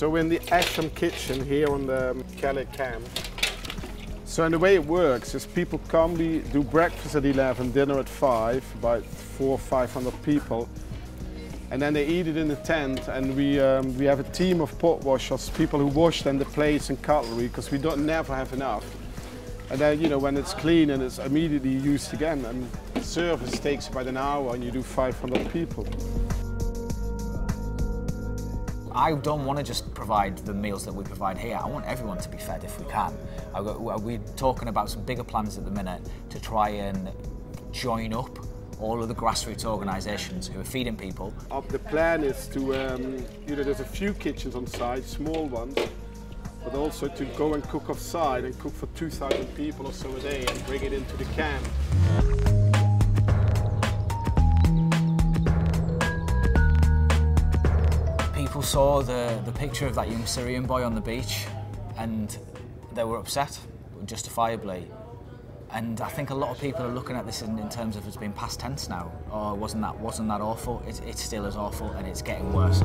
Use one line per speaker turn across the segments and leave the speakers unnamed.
So we're in the Ashram kitchen here on the Calais camp. So and the way it works is people come, we do breakfast at 11, dinner at 5, about 400 or 500 people. And then they eat it in the tent, and we have a team of pot washers, people who wash then the plates and cutlery, because we don't never have enough. And then, you know, when it's clean and it's immediately used again, and service takes about an hour and you do 500 people.
I don't want to just provide the meals that we provide here. I want everyone to be fed if we can. We're talking about some bigger plans at the minute to try and join up all of the grassroots organisations who are feeding people.
The plan is to, you know, there's a few kitchens on site, small ones, but also to go and cook off-site and cook for 2,000 people or so a day and bring it into the camp.
People saw the picture of that young Syrian boy on the beach and they were upset, justifiably. And I think a lot of people are looking at this in terms of it's been past tense now. Oh, wasn't that awful? It still is awful, and it's getting worse.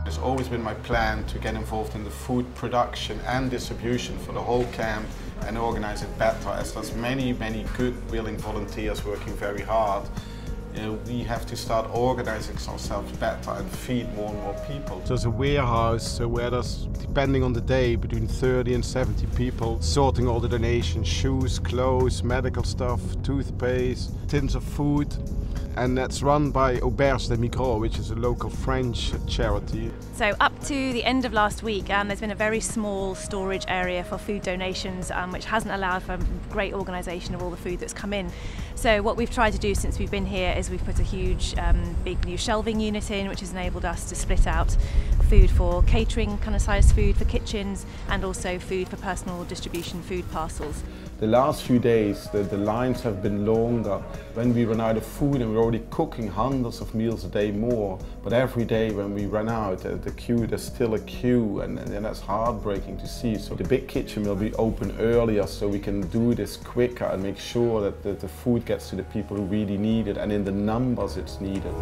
It's always been my plan to get involved in the food production and distribution for the whole camp and organize it better, as there's many good, willing volunteers working very hard. You know, we have to start organizing ourselves better and feed more and more people. There's a warehouse where there's, depending on the day, between 30 and 70 people sorting all the donations, shoes, clothes, medical stuff, toothpaste, tins of food. And that's run by Auberge de Migros, which is a local French charity.
So up to the end of last week, there's been a very small storage area for food donations, which hasn't allowed for great organisation of all the food that's come in. So what we've tried to do since we've been here is we've put a huge, big new shelving unit in, which has enabled us to split out food for catering kind of sized food for kitchens, and also food for personal distribution food parcels.
The last few days, the lines have been longer. When we run out of food, and we're already cooking hundreds of meals a day more, but every day when we run out, there's still a queue, and that's heartbreaking to see. So the big kitchen will be open earlier, so we can do this quicker and make sure that the food gets to the people who really need it, and in the numbers it's needed.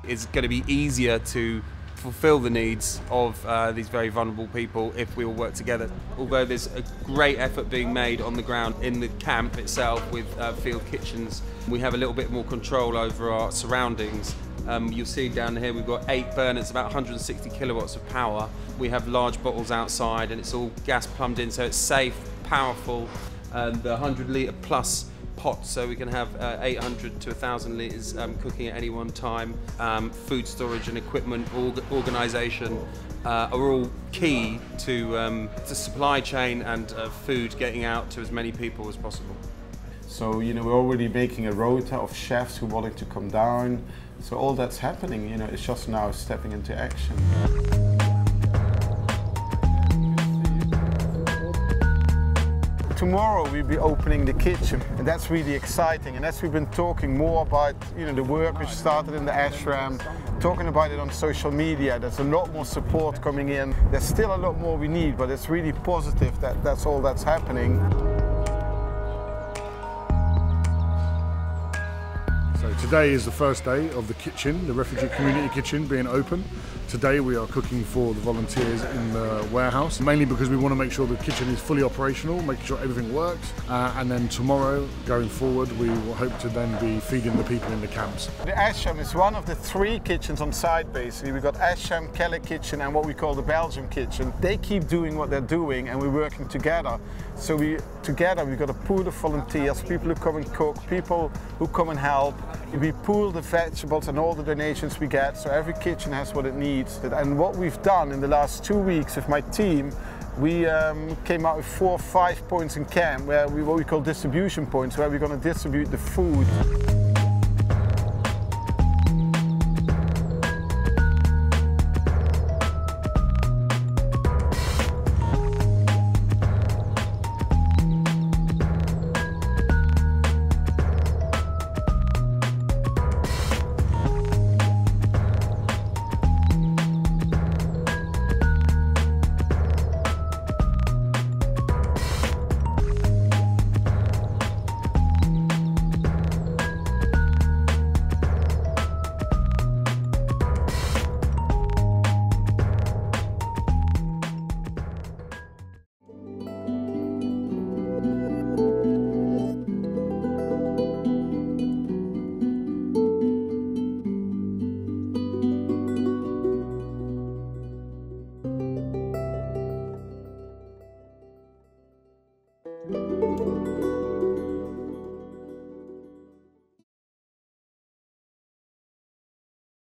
It's going to be easier to fulfill the needs of these very vulnerable people if we all work together. Although there's a great effort being made on the ground in the camp itself with field kitchens, we have a little bit more control over our surroundings. You'll see down here we've got 8 burners, about 160 kilowatts of power. We have large bottles outside and it's all gas plumbed in, so it's safe, powerful, and the 100-litre plus pots, so we can have 800 to 1,000 litres cooking at any one time. Food storage and equipment organisation are all key to the supply chain and food getting out to as many people as possible.
So, you know, we're already making a rota of chefs who wanted to come down. So all that's happening, you know, it's just now stepping into action. Tomorrow we'll be opening the kitchen, and that's really exciting. And as we've been talking more about, you know, the work which started in the ashram, talking about it on social media, there's a lot more support coming in. There's still a lot more we need, but it's really positive that that's all that's happening.
So today is the first day of the kitchen, the refugee community kitchen being open. Today we are cooking for the volunteers in the warehouse, mainly because we want to make sure the kitchen is fully operational, making sure everything works. And then tomorrow, going forward, we will hope to then be feeding the people in the camps.
The ashram is one of the 3 kitchens on site, basically. We've got ashram, Calais kitchen, and what we call the Belgium kitchen. They keep doing what they're doing, and we're working together. So we've got a pool of volunteers, people who come and cook, people who come and help. We pool the vegetables and all the donations we get, so every kitchen has what it needs. And what we've done in the last 2 weeks with my team, we came out with 4 or 5 points in camp, what we call distribution points, where we're going to distribute the food.